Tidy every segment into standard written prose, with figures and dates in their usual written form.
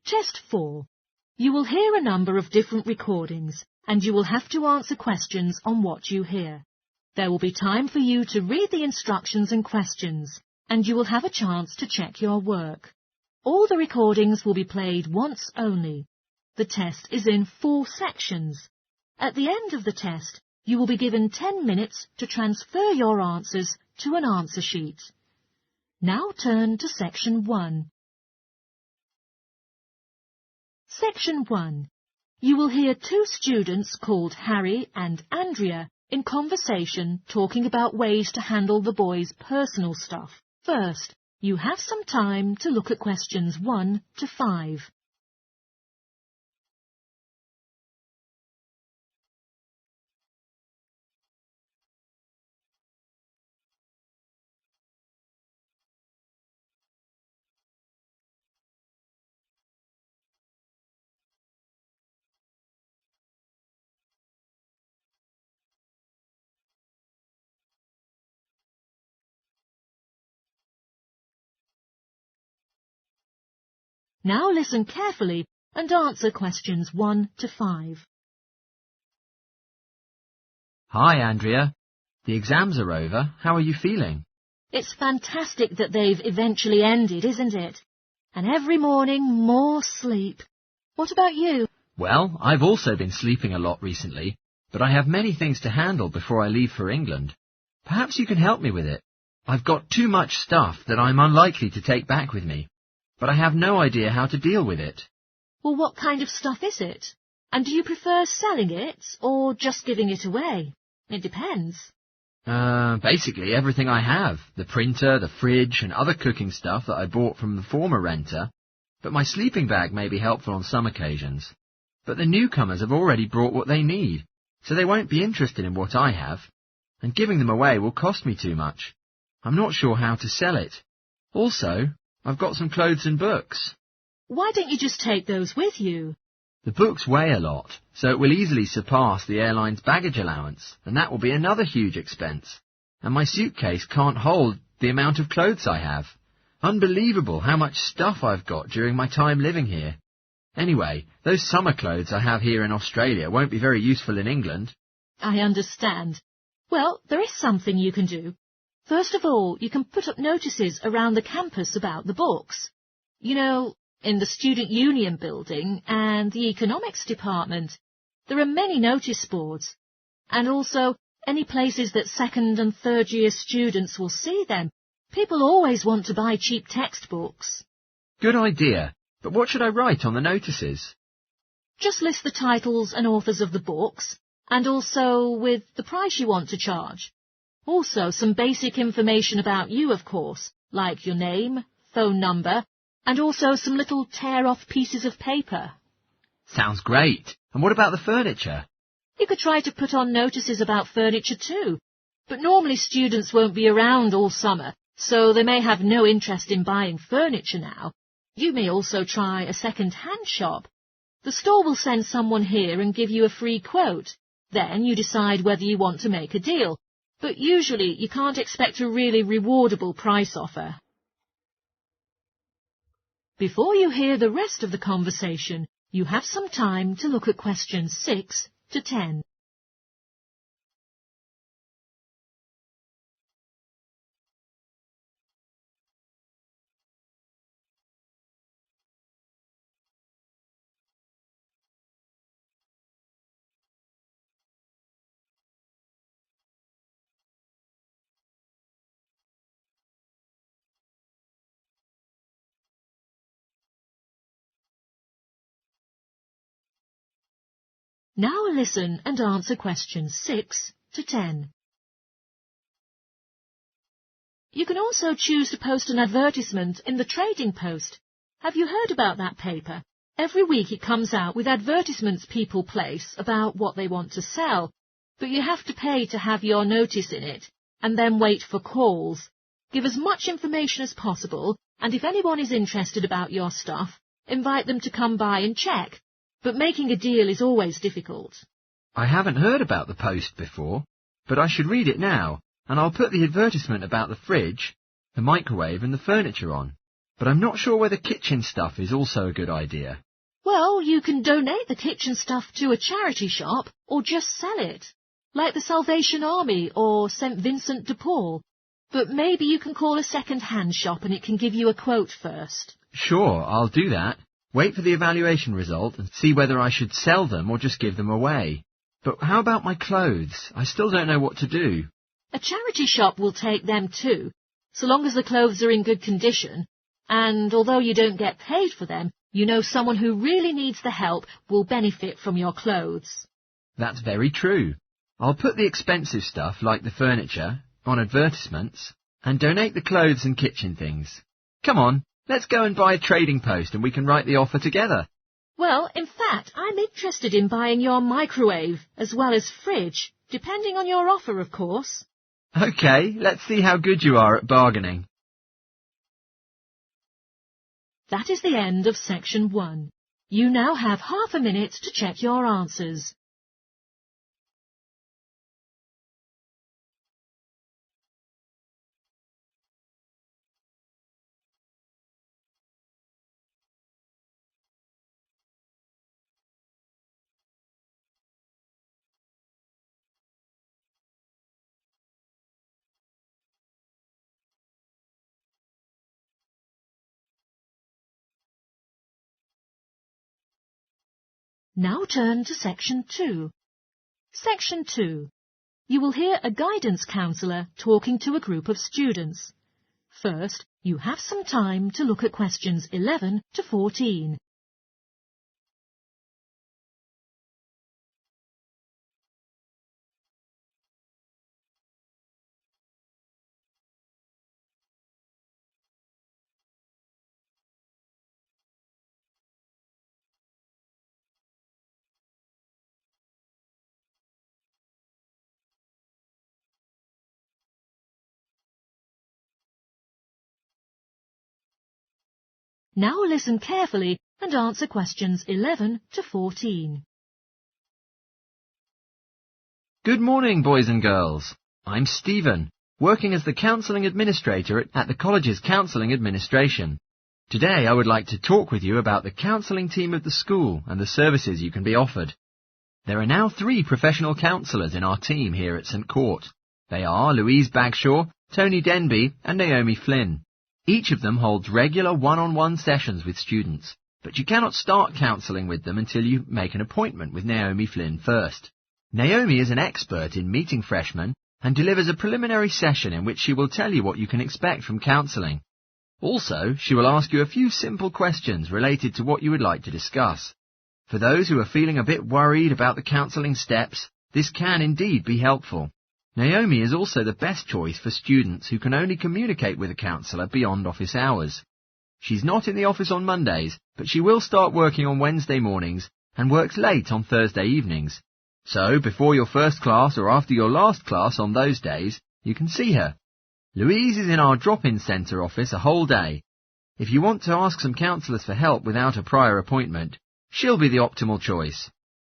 Test 4. You will hear a number of different recordings, and you will have to answer questions on what you hear. There will be time for you to read the instructions and questions, and you will have a chance to check your work. All the recordings will be played once only. The test is in 4 sections. At the end of the test, you will be given 10 minutes to transfer your answers to an answer sheet. Now turn to Section 1. Section 1. You will hear 2 students called Harry and Andrea in conversation talking about ways to handle the boys' personal stuff. First, you have some time to look at questions 1 to 5. Now listen carefully and answer questions 1 to 5. Hi, Andrea. The exams are over. How are you feeling? It's fantastic that they've eventually ended, isn't it? And every morning, more sleep. What about you? Well, I've also been sleeping a lot recently, but I have many things to handle before I leave for England. Perhaps you can help me with it. I've got too much stuff that I'm unlikely to take back with me, but I have no idea how to deal with it. Well, what kind of stuff is it? And do you prefer selling it or just giving it away? It depends. Basically everything I have. The printer, the fridge, and other cooking stuff that I bought from the former renter. But my sleeping bag may be helpful on some occasions. But the newcomers have already brought what they need, so they won't be interested in what I have. And giving them away will cost me too much. I'm not sure how to sell it. Also, I've got some clothes and books. Why don't you just take those with you? The books weigh a lot, so it will easily surpass the airline's baggage allowance, and that will be another huge expense. And my suitcase can't hold the amount of clothes I have. Unbelievable how much stuff I've got during my time living here. Anyway, those summer clothes I have here in Australia won't be very useful in England. I understand. Well, there is something you can do. First of all, you can put up notices around the campus about the books. You know, in the Student Union building and the Economics department, there are many notice boards. And also, any places that second and third year students will see them. People always want to buy cheap textbooks. Good idea. But what should I write on the notices? Just list the titles and authors of the books, and also with the price you want to charge. Also, some basic information about you, of course, like your name, phone number, and also some little tear-off pieces of paper. Sounds great. And what about the furniture? You could try to put on notices about furniture too, but normally students won't be around all summer, so they may have no interest in buying furniture now. You may also try a second-hand shop. The store will send someone here and give you a free quote. Then you decide whether you want to make a deal, but usually you can't expect a really rewardable price offer. Before you hear the rest of the conversation, you have some time to look at questions 6 to 10. Now listen and answer questions 6 to 10. You can also choose to post an advertisement in the Trading Post. Have you heard about that paper? Every week it comes out with advertisements people place about what they want to sell, but you have to pay to have your notice in it, and then wait for calls. Give as much information as possible, and if anyone is interested about your stuff, invite them to come by and check. But making a deal is always difficult. I haven't heard about the Post before, but I should read it now, and I'll put the advertisement about the fridge, the microwave and the furniture on. but I'm not sure whether kitchen stuff is also a good idea. Well, you can donate the kitchen stuff to a charity shop or just sell it, like the Salvation Army or St. Vincent de Paul. But maybe you can call a second-hand shop and it can give you a quote first. Sure, I'll do that. Wait for the evaluation result and see whether I should sell them or just give them away. But how about my clothes? I still don't know what to do. A charity shop will take them too, so long as the clothes are in good condition. And although you don't get paid for them, you know someone who really needs the help will benefit from your clothes. That's very true. I'll put the expensive stuff, like the furniture, on advertisements, and donate the clothes and kitchen things. Come on, let's go and buy a trading post and we can write the offer together. Well, in fact, I'm interested in buying your microwave as well as fridge, depending on your offer, of course. OK, let's see how good you are at bargaining. That is the end of section 1. You now have half a minute to check your answers. Now turn to section 2. Section 2. You will hear a guidance counsellor talking to a group of students. First, you have some time to look at questions 11 to 14. Now listen carefully and answer questions 11 to 14. Good morning, boys and girls. I'm Stephen, working as the counselling administrator at the college's counselling administration. Today I would like to talk with you about the counselling team of the school and the services you can be offered. There are now 3 professional counsellors in our team here at St Court. They are Louise Bagshaw, Tony Denby and Naomi Flynn. Each of them holds regular one-on-one sessions with students, but you cannot start counselling with them until you make an appointment with Naomi Flynn first. Naomi is an expert in meeting freshmen and delivers a preliminary session in which she will tell you what you can expect from counselling. Also, she will ask you a few simple questions related to what you would like to discuss. For those who are feeling a bit worried about the counselling steps, this can indeed be helpful. Naomi is also the best choice for students who can only communicate with a counsellor beyond office hours. She's not in the office on Mondays, but she will start working on Wednesday mornings and works late on Thursday evenings. So, before your first class or after your last class on those days, you can see her. Louise is in our drop-in centre office a whole day. If you want to ask some counsellors for help without a prior appointment, she'll be the optimal choice.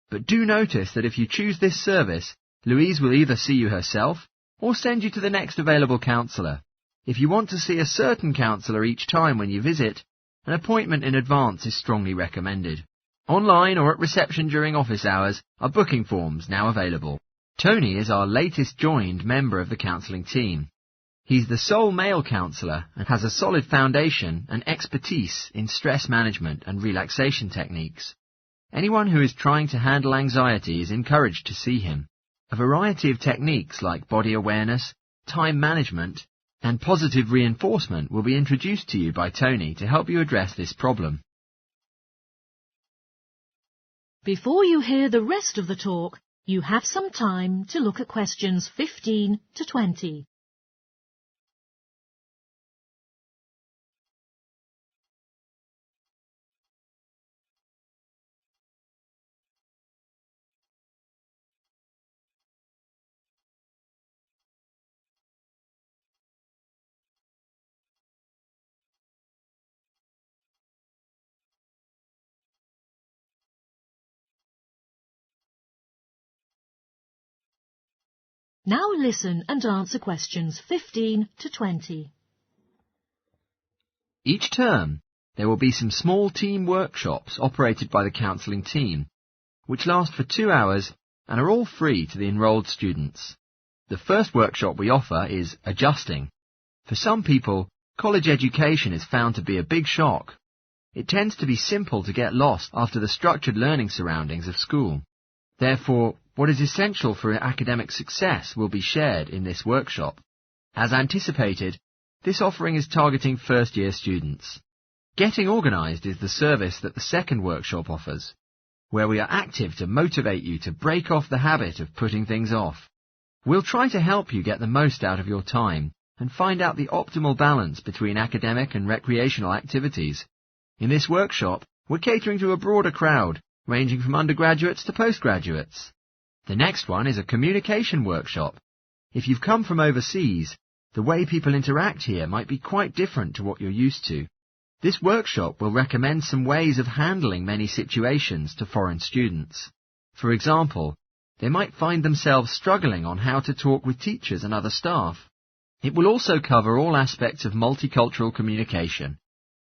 But do notice that if you choose this service, Louise will either see you herself or send you to the next available counsellor. If you want to see a certain counsellor each time when you visit, an appointment in advance is strongly recommended. Online or at reception during office hours are booking forms now available. Tony is our latest joined member of the counselling team. He's the sole male counsellor and has a solid foundation and expertise in stress management and relaxation techniques. Anyone who is trying to handle anxiety is encouraged to see him. A variety of techniques like body awareness, time management, and positive reinforcement will be introduced to you by Tony to help you address this problem. Before you hear the rest of the talk, you have some time to look at questions 15 to 20. Now listen and answer questions 15 to 20. Each term, there will be some small team workshops operated by the counselling team, which last for 2 hours and are all free to the enrolled students. The first workshop we offer is adjusting. For some people, college education is found to be a big shock. It tends to be simple to get lost after the structured learning surroundings of school. Therefore, what is essential for academic success will be shared in this workshop. As anticipated, this offering is targeting first-year students. Getting organised is the service that the second workshop offers, where we are active to motivate you to break off the habit of putting things off. We'll try to help you get the most out of your time and find out the optimal balance between academic and recreational activities. In this workshop, we're catering to a broader crowd, ranging from undergraduates to postgraduates. The next one is a communication workshop. If you've come from overseas, the way people interact here might be quite different to what you're used to. This workshop will recommend some ways of handling many situations to foreign students. For example, they might find themselves struggling on how to talk with teachers and other staff. It will also cover all aspects of multicultural communication.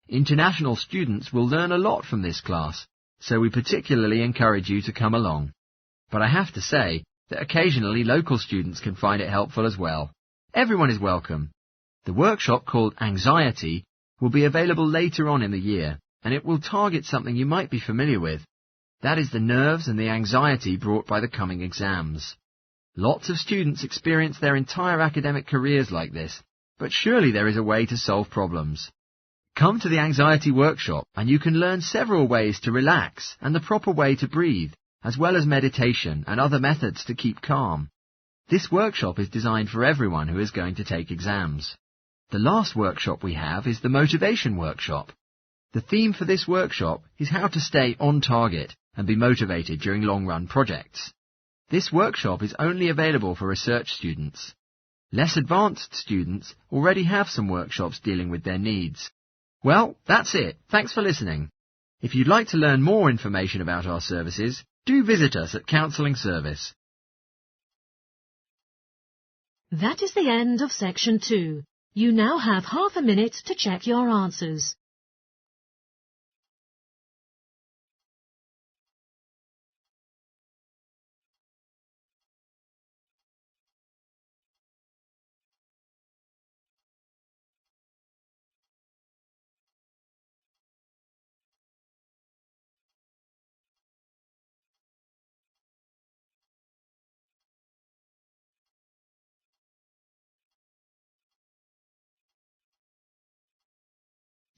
International students will learn a lot from this class, so we particularly encourage you to come along. But I have to say that occasionally local students can find it helpful as well. Everyone is welcome. The workshop called Anxiety will be available later on in the year, and it will target something you might be familiar with. That is the nerves and the anxiety brought by the coming exams. Lots of students experience their entire academic careers like this, but surely there is a way to solve problems. Come to the Anxiety Workshop and you can learn several ways to relax and the proper way to breathe, as well as meditation and other methods to keep calm. This workshop is designed for everyone who is going to take exams. The last workshop we have is the Motivation Workshop. The theme for this workshop is how to stay on target and be motivated during long-run projects. This workshop is only available for research students. Less advanced students already have some workshops dealing with their needs. Well, that's it. Thanks for listening. If you'd like to learn more information about our services, do visit us at Counselling Service. That is the end of section 2. You now have half a minute to check your answers.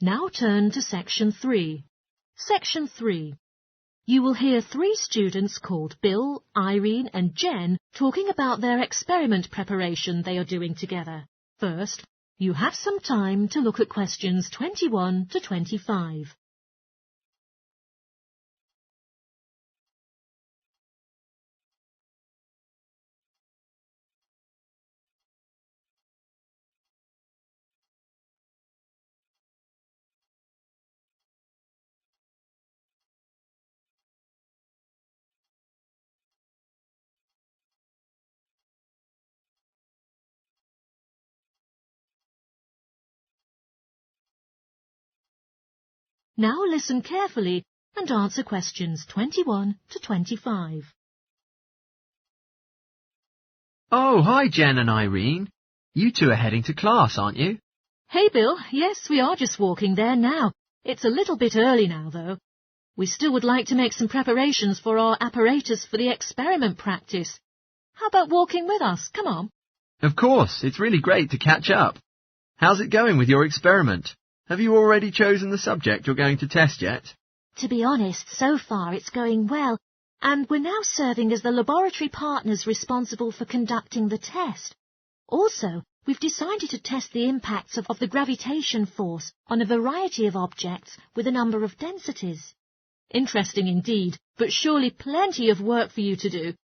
Now turn to section 3. Section 3. You will hear 3 students called Bill, Irene and Jen talking about their experiment preparation they are doing together. First, you have some time to look at questions 21 to 25. Now listen carefully and answer questions 21 to 25. Oh, hi Jen and Irene. You two are heading to class, aren't you? Hey Bill, yes, we are just walking there now. It's a little bit early now though. We still would like to make some preparations for our apparatus for the experiment practice. How about walking with us? Come on. Of course, it's really great to catch up. How's it going with your experiment? Have you already chosen the subject you're going to test yet? To be honest, so far it's going well, and we're now serving as the laboratory partners responsible for conducting the test. Also, we've decided to test the impacts of the gravitation force on a variety of objects with a number of densities. Interesting indeed, but surely plenty of work for you to do.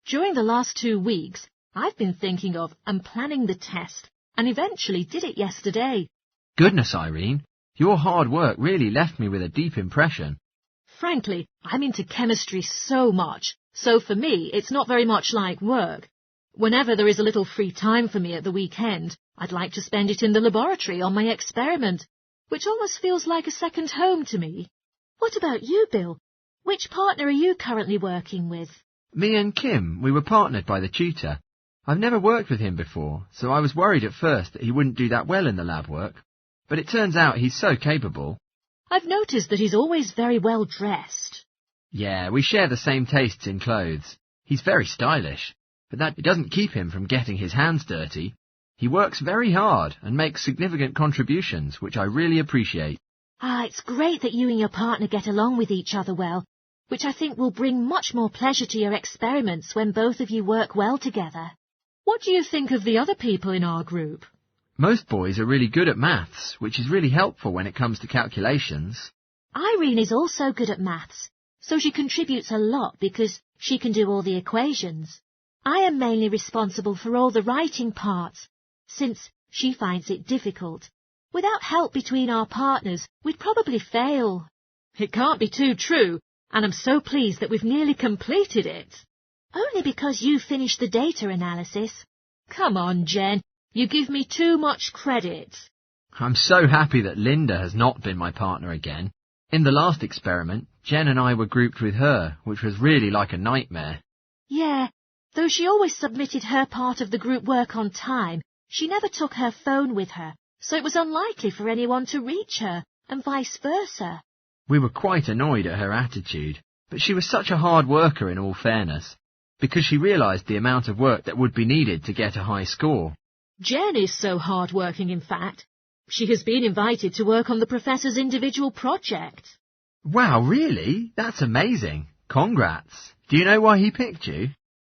During the last 2 weeks, I've been thinking of and planning the test, and eventually did it yesterday. Goodness, Irene, your hard work really left me with a deep impression. Frankly, I'm into chemistry so much, so for me it's not very much like work. Whenever there is a little free time for me at the weekend, I'd like to spend it in the laboratory on my experiment. which almost feels like a second home to me. What about you, Bill? Which partner are you currently working with? Me and Kim, we were partnered by the tutor. I've never worked with him before, so I was worried at first that he wouldn't do that well in the lab work. But it turns out he's so capable. I've noticed that he's always very well dressed. Yeah, we share the same tastes in clothes. He's very stylish, but that doesn't keep him from getting his hands dirty. He works very hard and makes significant contributions, which I really appreciate. It's great that you and your partner get along with each other well, which I think will bring much more pleasure to your experiments when both of you work well together. What do you think of the other people in our group? Most boys are really good at maths, which is really helpful when it comes to calculations. Irene is also good at maths, so she contributes a lot because she can do all the equations. I am mainly responsible for all the writing parts, since she finds it difficult. Without help between our partners, we'd probably fail. It can't be too true, and I'm so pleased that we've nearly completed it. Only because you finished the data analysis. Come on, Jen, you give me too much credit. I'm so happy that Linda has not been my partner again. In the last experiment, Jen and I were grouped with her, which was really like a nightmare. Yeah, though she always submitted her part of the group work on time, she never took her phone with her, so it was unlikely for anyone to reach her, and vice versa. We were quite annoyed at her attitude, but she was such a hard worker in all fairness, because she realised the amount of work that would be needed to get a high score. Jen is so hard-working, in fact. She has been invited to work on the professor's individual project. Wow, really? That's amazing. Congrats. Do you know why he picked you?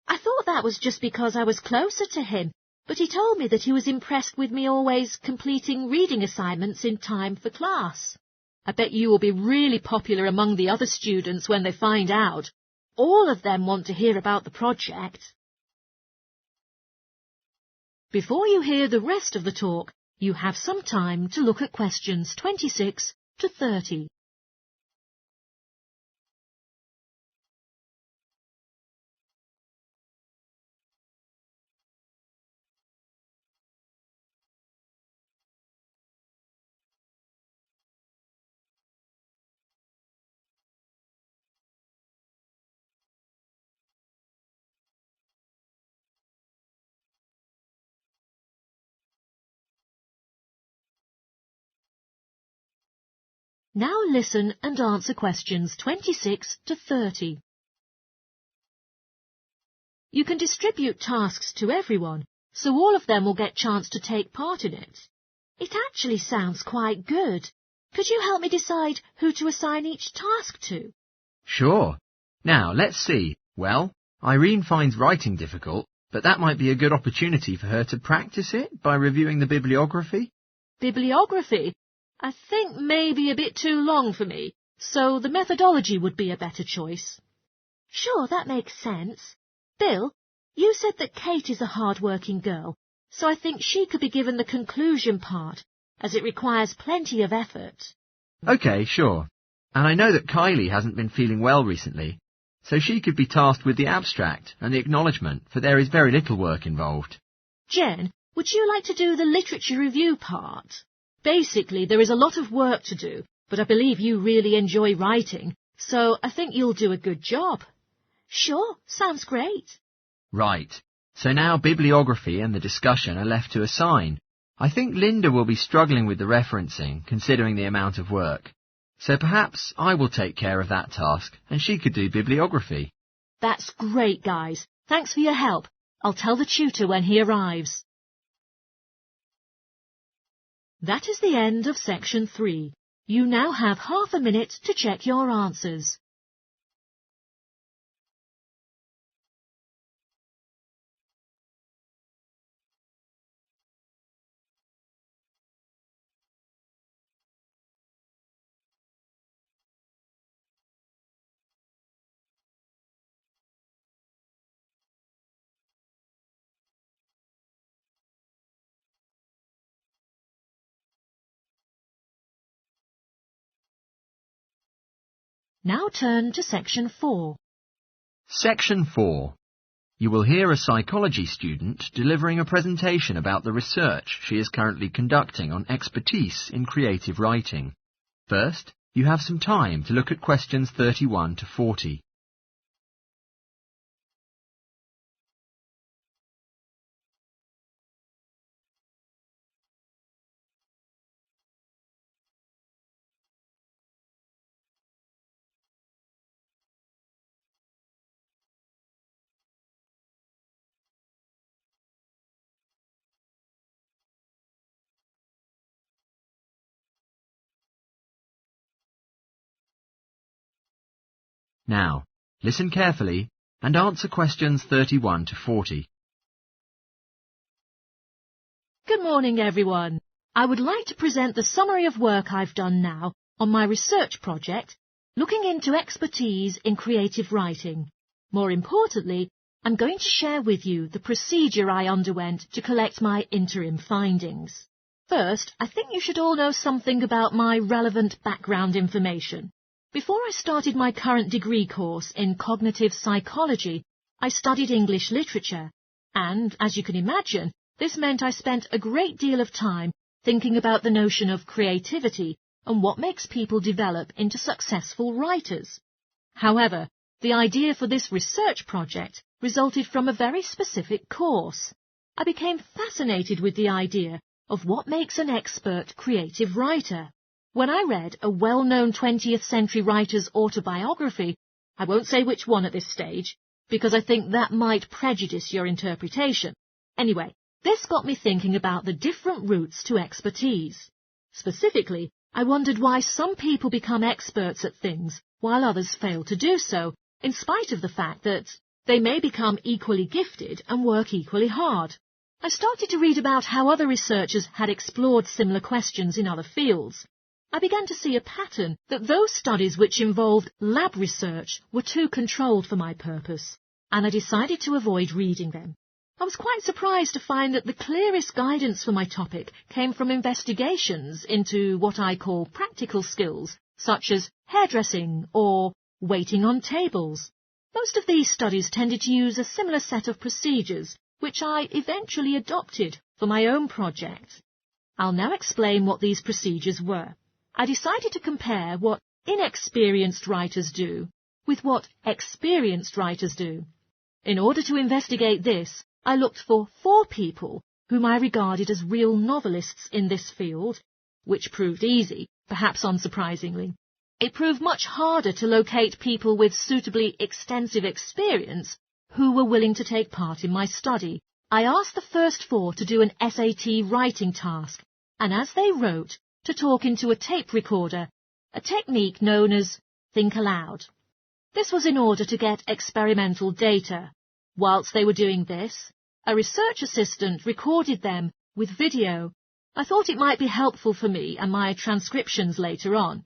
I thought that was just because I was closer to him, but he told me that he was impressed with me always completing reading assignments in time for class. I bet you will be really popular among the other students when they find out. All of them want to hear about the project. Before you hear the rest of the talk, you have some time to look at questions 26 to 30. Now listen and answer questions 26 to 30. You can distribute tasks to everyone, so all of them will get a chance to take part in it. It actually sounds quite good. Could you help me decide who to assign each task to? Sure. Now, let's see. Well, Irene finds writing difficult, but that might be a good opportunity for her to practice it by reviewing the bibliography. Bibliography? I think maybe a bit too long for me, so the methodology would be a better choice. Sure, that makes sense. Bill, you said that Kate is a hard-working girl, so I think she could be given the conclusion part, as it requires plenty of effort. OK, sure. And I know that Kylie hasn't been feeling well recently, so she could be tasked with the abstract and the acknowledgement, for there is very little work involved. Jen, would you like to do the literature review part? Basically, there is a lot of work to do, but I believe you really enjoy writing, so I think you'll do a good job. Sure, sounds great. Right. So now bibliography and the discussion are left to assign. I think Linda will be struggling with the referencing, considering the amount of work. So perhaps I will take care of that task, and she could do bibliography. That's great, guys. Thanks for your help. I'll tell the tutor when he arrives. That is the end of section 3. You now have half a minute to check your answers. Now turn to section 4. Section 4. You will hear a psychology student delivering a presentation about the research she is currently conducting on expertise in creative writing. First, you have some time to look at questions 31 to 40. Now, listen carefully and answer questions 31 to 40. Good morning, everyone. I would like to present the summary of work I've done now on my research project, looking into expertise in creative writing. More importantly, I'm going to share with you the procedure I underwent to collect my interim findings. First, I think you should all know something about my relevant background information. Before I started my current degree course in cognitive psychology, I studied English literature, and, as you can imagine, this meant I spent a great deal of time thinking about the notion of creativity and what makes people develop into successful writers. However, the idea for this research project resulted from a very specific course. I became fascinated with the idea of what makes an expert creative writer. When I read a well-known 20th century writer's autobiography, I won't say which one at this stage, because I think that might prejudice your interpretation. Anyway, this got me thinking about the different routes to expertise. Specifically, I wondered why some people become experts at things while others fail to do so, in spite of the fact that they may become equally gifted and work equally hard. I started to read about how other researchers had explored similar questions in other fields. I began to see a pattern that those studies which involved lab research were too controlled for my purpose, and I decided to avoid reading them. I was quite surprised to find that the clearest guidance for my topic came from investigations into what I call practical skills, such as hairdressing or waiting on tables. Most of these studies tended to use a similar set of procedures, which I eventually adopted for my own project. I'll now explain what these procedures were. I decided to compare what inexperienced writers do with what experienced writers do. In order to investigate this, I looked for 4 people whom I regarded as real novelists in this field, which proved easy, perhaps unsurprisingly. It proved much harder to locate people with suitably extensive experience who were willing to take part in my study. I asked the first 4 to do an SAT writing task, and as they wrote, to talk into a tape recorder, a technique known as think aloud. This was in order to get experimental data. Whilst they were doing this, a research assistant recorded them with video. I thought it might be helpful for me and my transcriptions later on.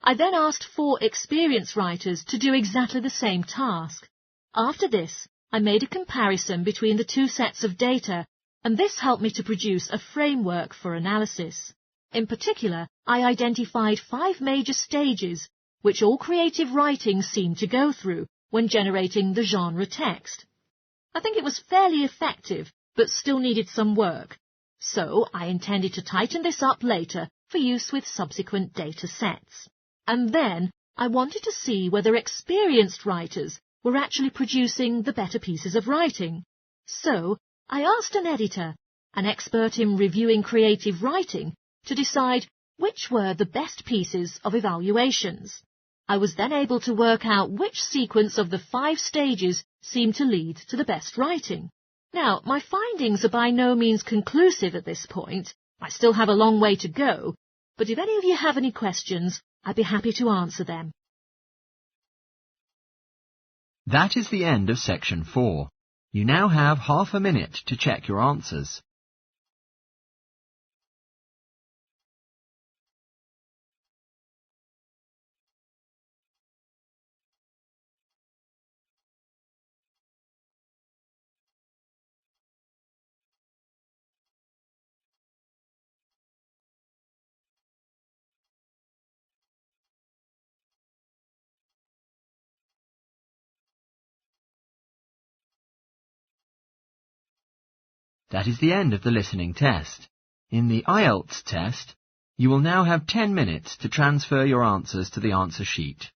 I then asked 4 experienced writers to do exactly the same task. After this, I made a comparison between the 2 sets of data, and this helped me to produce a framework for analysis. In particular, I identified 5 major stages which all creative writing seemed to go through when generating the genre text. I think it was fairly effective, but still needed some work, so I intended to tighten this up later for use with subsequent data sets. And then I wanted to see whether experienced writers were actually producing the better pieces of writing. So I asked an editor, an expert in reviewing creative writing, to decide which were the best pieces of evaluations. I was then able to work out which sequence of the 5 stages seemed to lead to the best writing. Now, my findings are by no means conclusive at this point. I still have a long way to go, but if any of you have any questions, I'd be happy to answer them. That is the end of section 4. You now have half a minute to check your answers. That is the end of the listening test. In the Ielts test, you will now have 10 minutes to transfer your answers to the answer sheet.